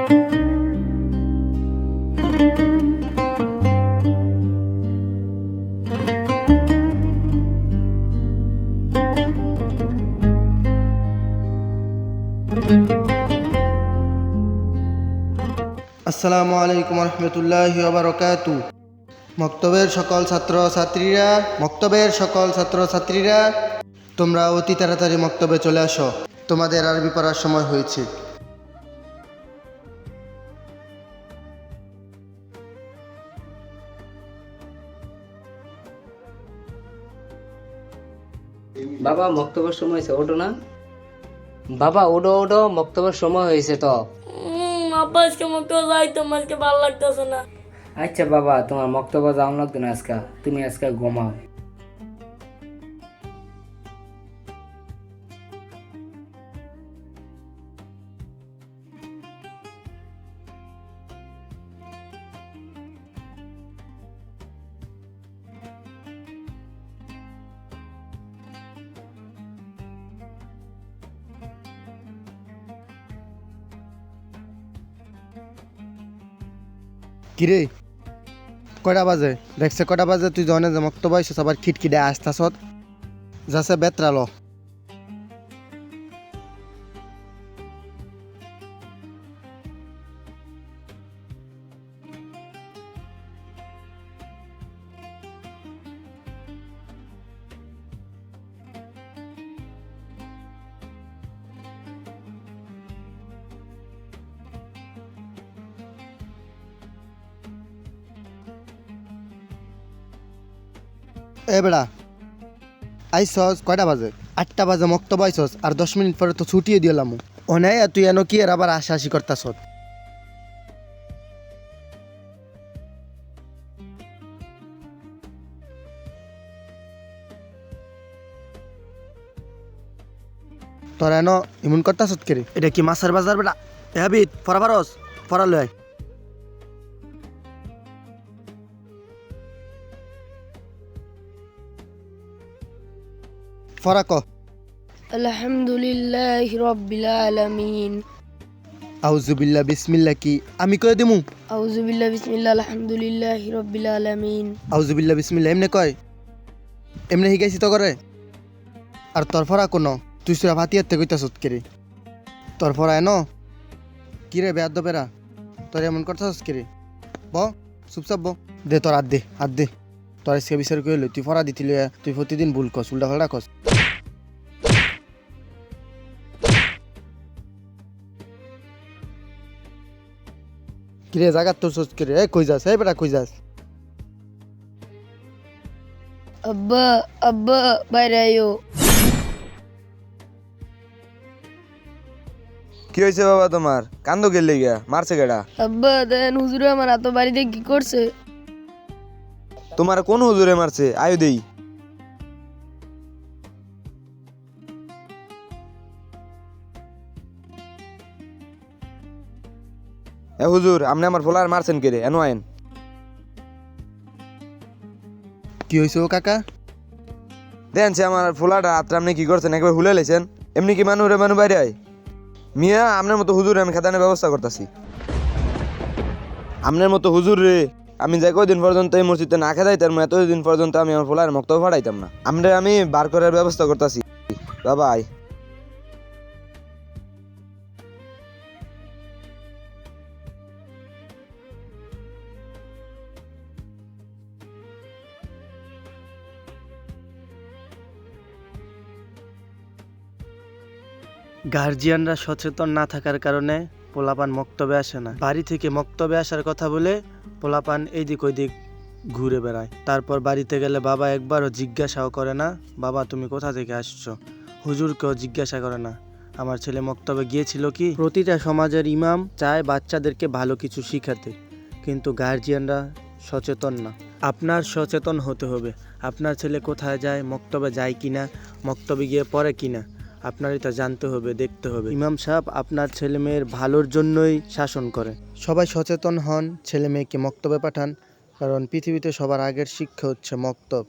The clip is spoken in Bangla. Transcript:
আসসালামু আলাইকুম রহমতুল্লাহি ওয়া বারাকাতু। মক্তবের সকল ছাত্রছাত্রীরা তোমরা অতি তাড়াতাড়ি মক্তবে চলে আসো, তোমাদের আরবি পড়ার সময় হয়েছে। বাবা মক্তবের সময় হয়েছে, ওঠো না বাবা, ওঠো ওঠো, মক্তবের সময় হয়েছে তো। আব্বা আজকে মক্তবে যাইতাম, আজকে ভালো লাগতেছে না। আচ্ছা বাবা, তোমার মক্তবে যাওয়া লাগতো না আজকে, তুমি আজকে ঘুমাও। কিরে কয়টা বাজে দেখছে? কয়টা বাজে? তুই জনে যে মক্তবে আইসস আবার খিটখিটে আসতাছত, যাচ্ছে বেতরালো। এ বেড়া আইসস কয়টা বাজে? 8টা বাজে মক্তবে আইসস, আর 10 মিনিট পরে তো ছুটিয়ে দিলাম। অনে তুই এনো কি আর আবার আশি করতাস? তোরা এনো ইমন করতাস কে রে? এটা কি মাছের বাজার বেটা? এ হাবিদ ফরা পারস? ফরা লয়। ফরা ক। আলহামদুলিল্লাহি রাব্বিল আলামিন। আউযুবিল্লাহ বিসমিল্লাহ কি আমি কই দিমু? আউযু বিল্লাহি বিসমিল্লাহ আলহামদুলিল্লাহি রাব্বিল আলামিন। আউযুবিল্লাহ বিসমিল্লাহ এমনে কয়? এমনে শিখাইছি তো করে? আর তোর ফরা কোন? তুই সুরা ফাতিহাতে কইতাছ কে রে? তোর ফরা এনো কি রে বেয়াদবেরা? তোর এমন করতাছ কে রে? ব চুপচাপ ব। দে তোর হাত দে। তোর আজকে বিচার কইল তুই ফরা দিতিলি, তুই প্রতিদিন ভুল কস, উল্টা পাল্টা কস। কিরে জাগাত তোর সোচ কে রে? এই কই যাস? এই বেটা কই যাস? আব্বা আব্বা বাইরে আয়ো। কি হয়েছে বাবা তোমার? কান্দো গেলে গিয়া মারছে কেডা? আব্বা দেন হুজুরে আমার এত বাড়িতে কি করছে? তোমার কোন হুজুরে মারছে? আয়ু দেই। এ হুজুর, আপনি আমার ফোলার মারছেন কে রে? এনো আইন। কি হইছে ও কাকা? দেন সে আমার ফোলাটা হাতটা আপনি কি করছেন? একবার হুলে লেছেন। এমনি কি মানুষ বাইরে আয়? মিয়া, আপনার মতো হুজুর আমি খাতানের ব্যবস্থা করতেছি। আপনার মতো হুজুর রে আমি যে কয়দিন পর্যন্ত এই মসজিদে না খেদাইতাম, এতদিন পর্যন্ত আমি আমার ফোলার মক্তব ফাড়াইতাম না। আমরা আমি বার করার ব্যবস্থা করতেছি। বাবা আয়। গার্জিয়ানরা সচেতন না থাকার কারণে পোলাপান মক্তবে আসে না। বাড়ি থেকে মক্তবে আসার কথা বলে পোলাপান এইদিক ওইদিক ঘুরে বেড়ায়। তারপর বাড়িতে গেলে বাবা একবারও জিজ্ঞাসাও করে না, বাবা তুমি কোথা থেকে আসছো? হুজুরকেও জিজ্ঞাসা করে না আমার ছেলে মক্তবে গিয়েছিল কি। প্রতিটা সমাজের ইমাম চায় বাচ্চাদেরকে ভালো কিছু শিখাতে, কিন্তু গার্জিয়ানরা সচেতন না। আপনার সচেতন হতে হবে। আপনার ছেলে কোথায় যায়, মক্তবে যায় কিনা, মক্তবে গিয়ে পড়ে কিনা, আপনারই তা জানতে হবে, দেখতে হবে। ইমাম সাহেব আপনার ছেলে মেয়ের ভালোর জন্যই শাসন করে। সবাই সচেতন হন, ছেলে মেয়েকে মক্তবে পাঠান, কারণ পৃথিবীতে সবার আগের শিক্ষা হচ্ছে মক্তব।